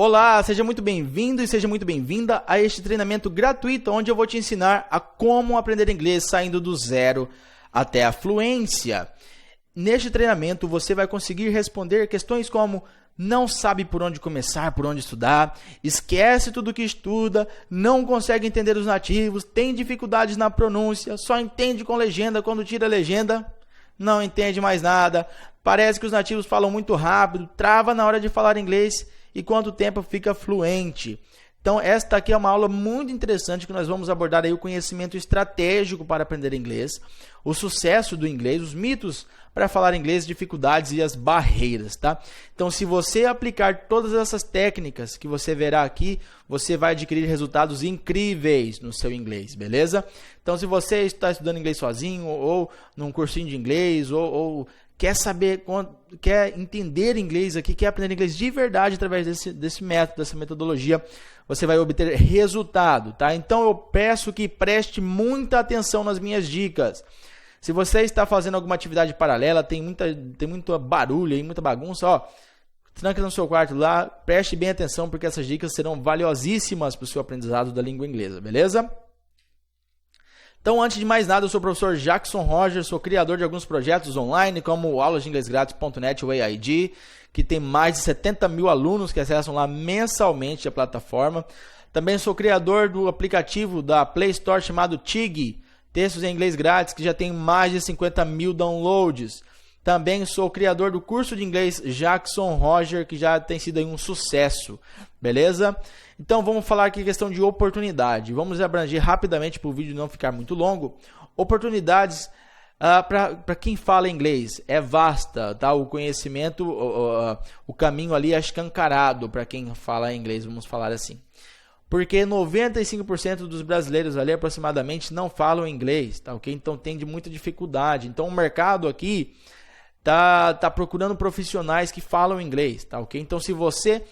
Olá, seja muito bem-vindo e seja muito bem-vinda a este treinamento gratuito onde eu vou te ensinar a como aprender inglês saindo do zero até a fluência. Neste treinamento você vai conseguir responder questões como não sabe por onde começar, por onde estudar, esquece tudo que estuda, não consegue entender os nativos, tem dificuldades na pronúncia, só entende com legenda, quando tira a legenda, não entende mais nada, parece que os nativos falam muito rápido, trava na hora de falar inglês e quanto tempo fica fluente. Então, esta aqui é uma aula muito interessante que nós vamos abordar aí o conhecimento estratégico para aprender inglês, o sucesso do inglês, os mitos para falar inglês, dificuldades e as barreiras, tá? Então, se você aplicar todas essas técnicas que você verá aqui, você vai adquirir resultados incríveis no seu inglês, beleza? Então, se você está estudando inglês sozinho ou num cursinho de inglês ou quer saber, quer entender inglês aqui, quer aprender inglês de verdade através desse método, dessa metodologia, você vai obter resultado, tá? Então eu peço que preste muita atenção nas minhas dicas. Se você está fazendo alguma atividade paralela, tem muito barulho aí, muita bagunça, ó, tranca no seu quarto lá, preste bem atenção porque essas dicas serão valiosíssimas para o seu aprendizado da língua inglesa, beleza? Então, antes de mais nada, eu sou o professor Jackson Roger, sou criador de alguns projetos online, como o aulasdeinglesgratis.net, o AID, que tem mais de 70 mil alunos que acessam lá mensalmente a plataforma. Também sou criador do aplicativo da Play Store chamado TIG, textos em inglês grátis, que já tem mais de 50 mil downloads. Também sou criador do curso de inglês Jackson Roger, que já tem sido aí um sucesso, beleza? Então vamos falar aqui questão de oportunidade. Vamos abranger rapidamente para o vídeo não ficar muito longo. Oportunidades para quem fala inglês é vasta, tá? O conhecimento, o caminho ali é escancarado para quem fala inglês, vamos falar assim. Porque 95% dos brasileiros ali aproximadamente não falam inglês, tá? Ok? Então tem muita dificuldade. Então o mercado aqui tá procurando profissionais que falam inglês, tá? Ok? Então se você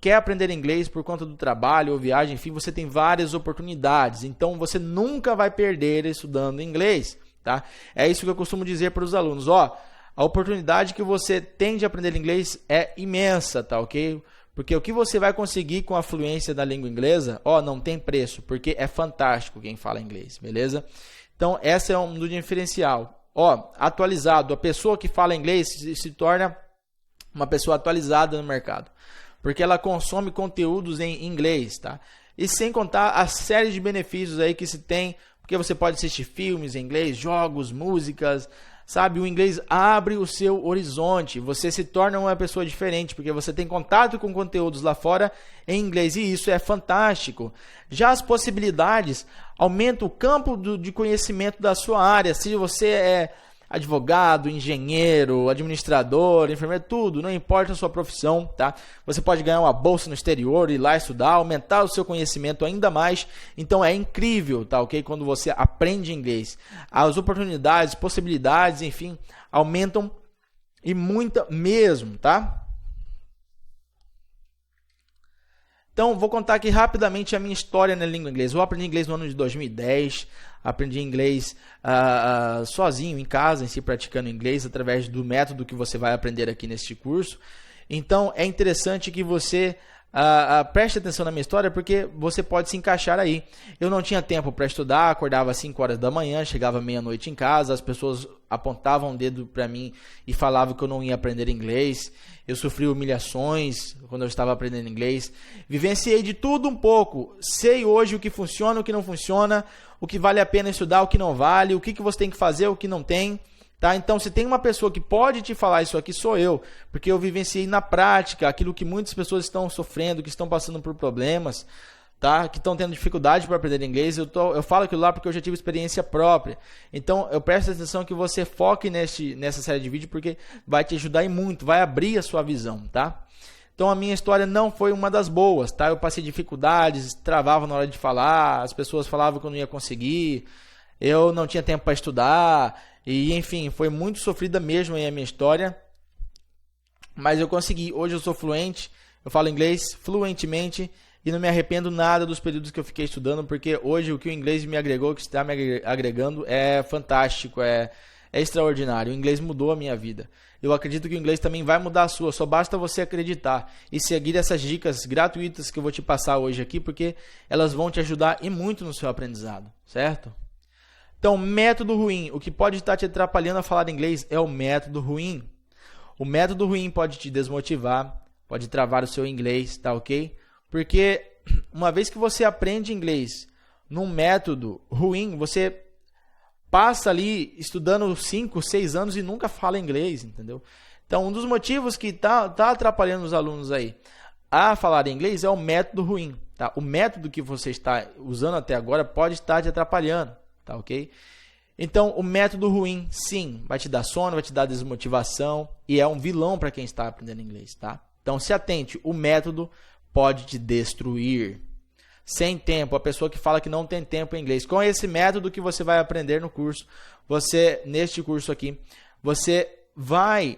quer aprender inglês por conta do trabalho ou viagem, enfim, você tem várias oportunidades. Então você nunca vai perder estudando inglês, tá? É isso que eu costumo dizer para os alunos, ó, a oportunidade que você tem de aprender inglês é imensa, tá, ok? Porque o que você vai conseguir com a fluência da língua inglesa, ó, não tem preço, porque é fantástico quem fala inglês, beleza? Então, essa é um do diferencial. Ó, atualizado, a pessoa que fala inglês se torna uma pessoa atualizada no mercado, porque ela consome conteúdos em inglês, tá? E sem contar a série de benefícios aí que se tem, porque você pode assistir filmes em inglês, jogos, músicas, sabe? O inglês abre o seu horizonte, você se torna uma pessoa diferente, porque você tem contato com conteúdos lá fora em inglês, e isso é fantástico. Já as possibilidades aumentam o campo de conhecimento da sua área, se você é advogado, engenheiro, administrador, enfermeiro, tudo, não importa a sua profissão, tá? Você pode ganhar uma bolsa no exterior, ir lá estudar, aumentar o seu conhecimento ainda mais. Então é incrível, tá, ok? Quando você aprende inglês, as oportunidades, possibilidades, enfim, aumentam e muita mesmo, tá? Então, vou contar aqui rapidamente a minha história na língua inglesa. Eu aprendi inglês no ano de 2010, aprendi inglês sozinho, em casa, em si, praticando inglês, através do método que você vai aprender aqui neste curso. Então, é interessante que você preste atenção na minha história, porque você pode se encaixar aí. Eu não tinha tempo para estudar, acordava às 5 horas da manhã, chegava meia-noite em casa, as pessoas apontavam o dedo para mim e falavam que eu não ia aprender inglês. Eu sofri humilhações quando eu estava aprendendo inglês. Vivenciei de tudo um pouco. Sei hoje o que funciona, o que não funciona, o que vale a pena estudar, o que não vale, o que você tem que fazer, o que não tem. Tá? Então, se tem uma pessoa que pode te falar isso aqui, sou eu. Porque eu vivenciei na prática aquilo que muitas pessoas estão sofrendo, que estão passando por problemas, tá? Que estão tendo dificuldade para aprender inglês. Eu falo aquilo lá porque eu já tive experiência própria. Então, eu presto atenção que você foque nessa série de vídeos, porque vai te ajudar e muito, vai abrir a sua visão, tá? Então, a minha história não foi uma das boas, tá? Eu passei dificuldades, travava na hora de falar, as pessoas falavam que eu não ia conseguir, eu não tinha tempo para estudar, e enfim, foi muito sofrida mesmo aí a minha história, mas eu consegui. Hoje eu sou fluente, eu falo inglês fluentemente e não me arrependo nada dos períodos que eu fiquei estudando, porque hoje o que o inglês me agregou, o que está me agregando é fantástico, é é extraordinário. O inglês mudou a minha vida. Eu acredito que o inglês também vai mudar a sua. Só basta você acreditar e seguir essas dicas gratuitas que eu vou te passar hoje aqui, porque elas vão te ajudar e muito no seu aprendizado, certo? Então, método ruim. O que pode estar te atrapalhando a falar inglês é o método ruim. O método ruim pode te desmotivar, pode travar o seu inglês, tá ok? Porque uma vez que você aprende inglês num método ruim, você passa ali estudando 5, 6 anos e nunca fala inglês, entendeu? Então, um dos motivos que tá atrapalhando os alunos aí a falar inglês é o método ruim, tá? O método que você está usando até agora pode estar te atrapalhando, tá ok? Então, o método ruim, sim, vai te dar sono, vai te dar desmotivação e é um vilão para quem está aprendendo inglês, tá? Então, se atente, o método pode te destruir. Sem tempo, a pessoa que fala que não tem tempo em inglês. Com esse método que você vai aprender no curso, neste curso aqui, você vai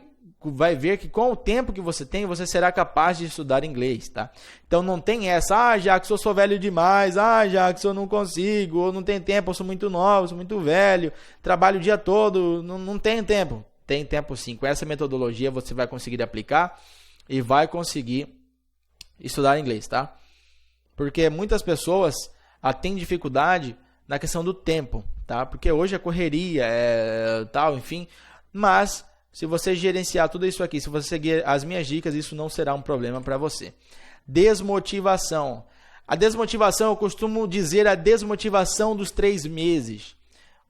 ver que com o tempo que você tem, você será capaz de estudar inglês, tá? Então não tem essa, Jackson, eu sou velho demais, Jackson, eu não consigo, eu não tenho tempo, eu sou muito novo, sou muito velho, trabalho o dia todo, não tenho tempo. Tem tempo sim, com essa metodologia você vai conseguir aplicar e vai conseguir estudar inglês, tá? Porque muitas pessoas têm dificuldade na questão do tempo, tá? Porque hoje a correria tal, enfim. Mas se você gerenciar tudo isso aqui, se você seguir as minhas dicas, isso não será um problema para você. Desmotivação. A desmotivação, eu costumo dizer a desmotivação dos 3 meses.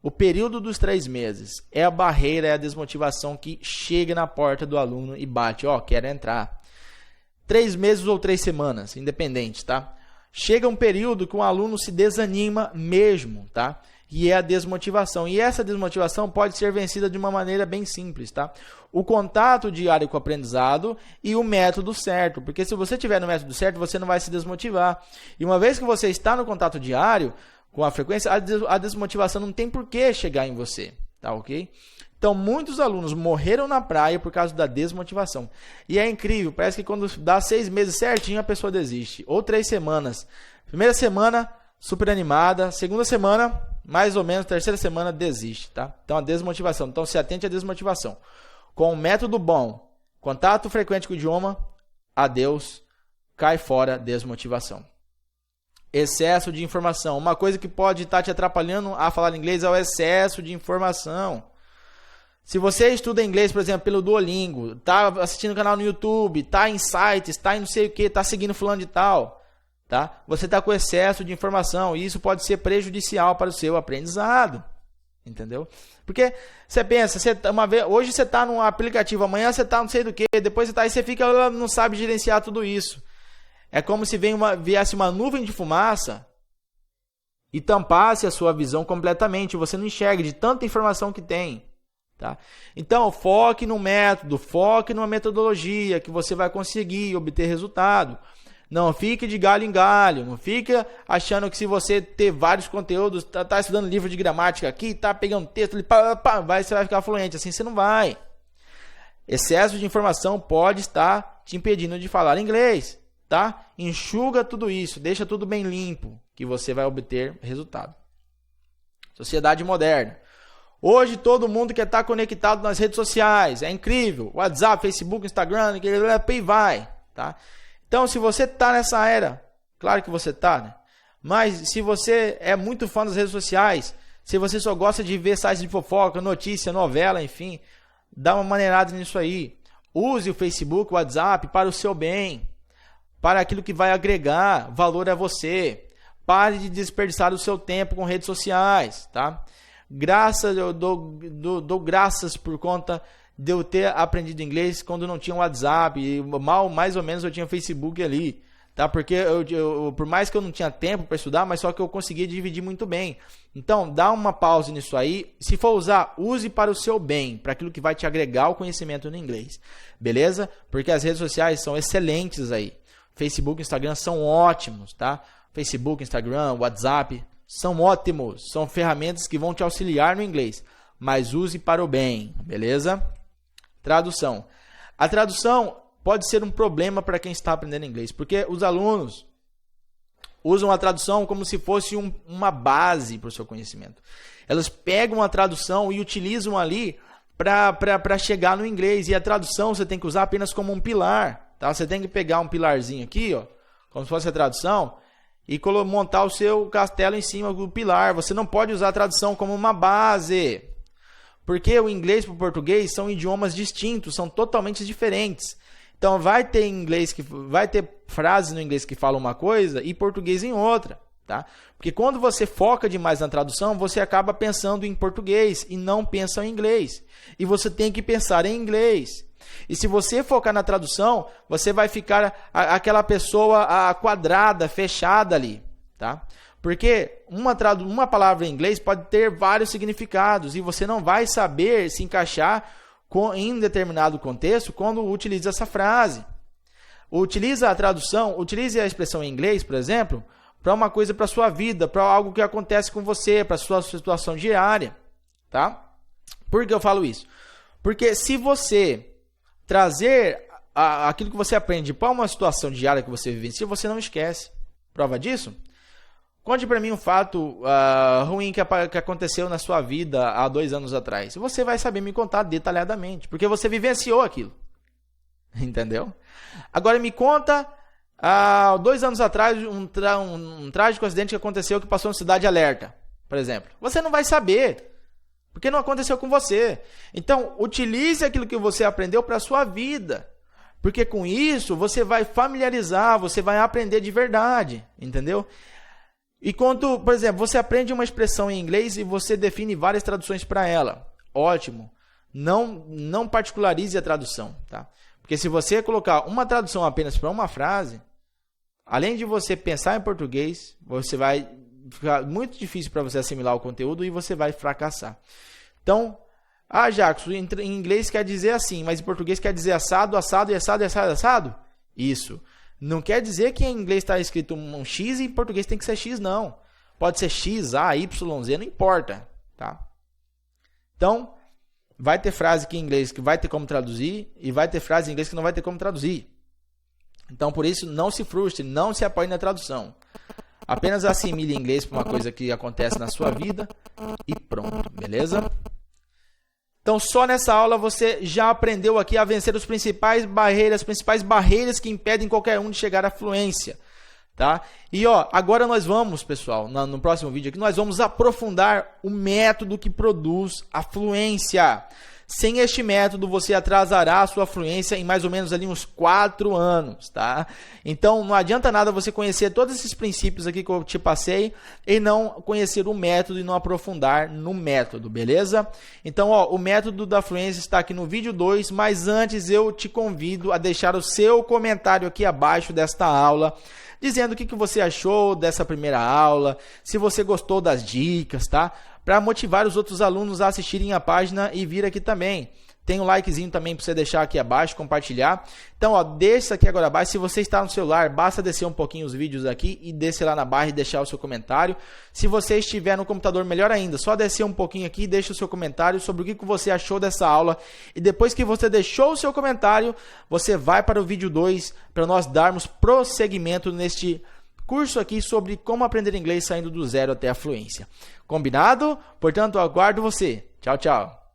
O período dos 3 meses é a barreira, é a desmotivação que chega na porta do aluno e bate, quero entrar. 3 meses ou 3 semanas, independente, tá? Chega um período que um aluno se desanima mesmo, tá? E é a desmotivação. E essa desmotivação pode ser vencida de uma maneira bem simples, tá? O contato diário com o aprendizado e o método certo. Porque se você estiver no método certo, você não vai se desmotivar. E uma vez que você está no contato diário com a frequência, a desmotivação não tem por que chegar em você, tá ok? Então, muitos alunos morreram na praia por causa da desmotivação. E é incrível, parece que quando dá 6 meses certinho, a pessoa desiste. Ou 3 semanas. Primeira semana, super animada. Segunda semana, mais ou menos. Terceira semana, desiste, tá? Então, a desmotivação. Então, se atente à desmotivação. Com um método bom, contato frequente com o idioma, adeus, cai fora, desmotivação. Excesso de informação. Uma coisa que pode estar te atrapalhando a falar inglês é o excesso de informação. Se você estuda inglês, por exemplo, pelo Duolingo, tá assistindo canal no YouTube, tá em sites, tá em não sei o que, tá seguindo fulano de tal, tá? Você tá com excesso de informação e isso pode ser prejudicial para o seu aprendizado, entendeu? Porque você pensa, hoje você tá num aplicativo, amanhã você tá não sei do que, depois você tá aí, você fica, não sabe gerenciar tudo isso. É como se viesse uma nuvem de fumaça e tampasse a sua visão completamente, você não enxerga de tanta informação que tem. Tá? Então, foque no método, foque numa metodologia que você vai conseguir obter resultado. Não fique de galho em galho, não fique achando que se você ter vários conteúdos, tá estudando livro de gramática aqui, tá pegando texto, você vai ficar fluente, assim você não vai. Excesso de informação pode estar te impedindo de falar inglês, tá? Enxuga tudo isso, deixa tudo bem limpo, que você vai obter resultado. Sociedade moderna. Hoje todo mundo quer estar conectado nas redes sociais, é incrível, WhatsApp, Facebook, Instagram, e vai, tá? Então se você está nessa era, claro que você está, né? Mas se você é muito fã das redes sociais, se você só gosta de ver sites de fofoca, notícia, novela, enfim, dá uma maneirada nisso aí. Use o Facebook, o WhatsApp para o seu bem, para aquilo que vai agregar valor a você. Pare de desperdiçar o seu tempo com redes sociais, tá? Eu dou graças por conta de eu ter aprendido inglês quando não tinha WhatsApp, e mais ou menos eu tinha Facebook ali, tá? Porque por mais que eu não tinha tempo para estudar, mas só que eu conseguia dividir muito bem. Então, dá uma pausa nisso aí. Se for usar, use para o seu bem, para aquilo que vai te agregar o conhecimento no inglês, beleza? Porque as redes sociais são excelentes aí. Facebook, Instagram são ótimos, tá? Facebook, Instagram, WhatsApp são ótimos, são ferramentas que vão te auxiliar no inglês, mas use para o bem, beleza? Tradução. A tradução pode ser um problema para quem está aprendendo inglês, porque os alunos usam a tradução como se fosse uma base para o seu conhecimento. Elas pegam a tradução e utilizam ali para chegar no inglês. E a tradução você tem que usar apenas como um pilar. Tá? Você tem que pegar um pilarzinho aqui, ó, como se fosse a tradução, e montar o seu castelo em cima do pilar. Você não pode usar a tradução como uma base. Porque o inglês para o português são idiomas distintos, são totalmente diferentes. Então vai ter frases no inglês que falam uma coisa e português em outra, tá? Porque quando você foca demais na tradução, você acaba pensando em português e não pensa em inglês. E você tem que pensar em inglês. E se você focar na tradução, você vai ficar aquela pessoa quadrada, fechada ali, tá? Porque uma palavra em inglês pode ter vários significados e você não vai saber se encaixar em determinado contexto quando utiliza essa frase. Utiliza a tradução, utilize a expressão em inglês, por exemplo, para uma coisa para a sua vida, para algo que acontece com você, para a sua situação diária, tá? Por que eu falo isso? Porque se você trazer aquilo que você aprende para uma situação diária que você vivencia, você não esquece. Prova disso? Conte para mim um fato ruim que aconteceu na sua vida há 2 anos atrás. Você vai saber me contar detalhadamente, porque você vivenciou aquilo. Entendeu? Agora me conta, há 2 anos atrás, um trágico acidente que aconteceu que passou no Cidade Alerta, por exemplo. Você não vai saber, porque não aconteceu com você. Então, utilize aquilo que você aprendeu para a sua vida. Porque com isso, você vai familiarizar, você vai aprender de verdade. Entendeu? E quando, por exemplo, você aprende uma expressão em inglês e você define várias traduções para ela. Ótimo. Não particularize a tradução, tá? Porque se você colocar uma tradução apenas para uma frase, além de você pensar em português, você vai ficar muito difícil para você assimilar o conteúdo e você vai fracassar. Então, Jackson, em inglês quer dizer assim, mas em português quer dizer assado, assado e assado e assado, assado? Isso. Não quer dizer que em inglês está escrito um X e em português tem que ser X, não. Pode ser X, A, Y, Z, não importa. Tá? Então, vai ter frase aqui em inglês que vai ter como traduzir e vai ter frase em inglês que não vai ter como traduzir. Então, por isso, não se frustre, não se apoie na tradução. Apenas assimile inglês para uma coisa que acontece na sua vida e pronto, beleza? Então, só nessa aula você já aprendeu aqui a vencer as principais barreiras que impedem qualquer um de chegar à fluência, tá? E agora nós vamos, pessoal, no próximo vídeo aqui, nós vamos aprofundar o método que produz a fluência. Sem este método, você atrasará a sua fluência em mais ou menos ali uns 4 anos, tá? Então, não adianta nada você conhecer todos esses princípios aqui que eu te passei e não conhecer o método e não aprofundar no método, beleza? Então, o método da fluência está aqui no vídeo 2, mas antes eu te convido a deixar o seu comentário aqui abaixo desta aula, dizendo o que você achou dessa primeira aula, se você gostou das dicas, tá? Para motivar os outros alunos a assistirem a página e vir aqui também. Tem um likezinho também para você deixar aqui abaixo, compartilhar. Então, deixa aqui agora abaixo. Se você está no celular, basta descer um pouquinho os vídeos aqui e descer lá na barra e deixar o seu comentário. Se você estiver no computador, melhor ainda. Só descer um pouquinho aqui e deixa o seu comentário sobre o que você achou dessa aula. E depois que você deixou o seu comentário, você vai para o vídeo 2 para nós darmos prosseguimento neste curso aqui sobre como aprender inglês saindo do zero até a fluência. Combinado? Portanto, aguardo você. Tchau, tchau.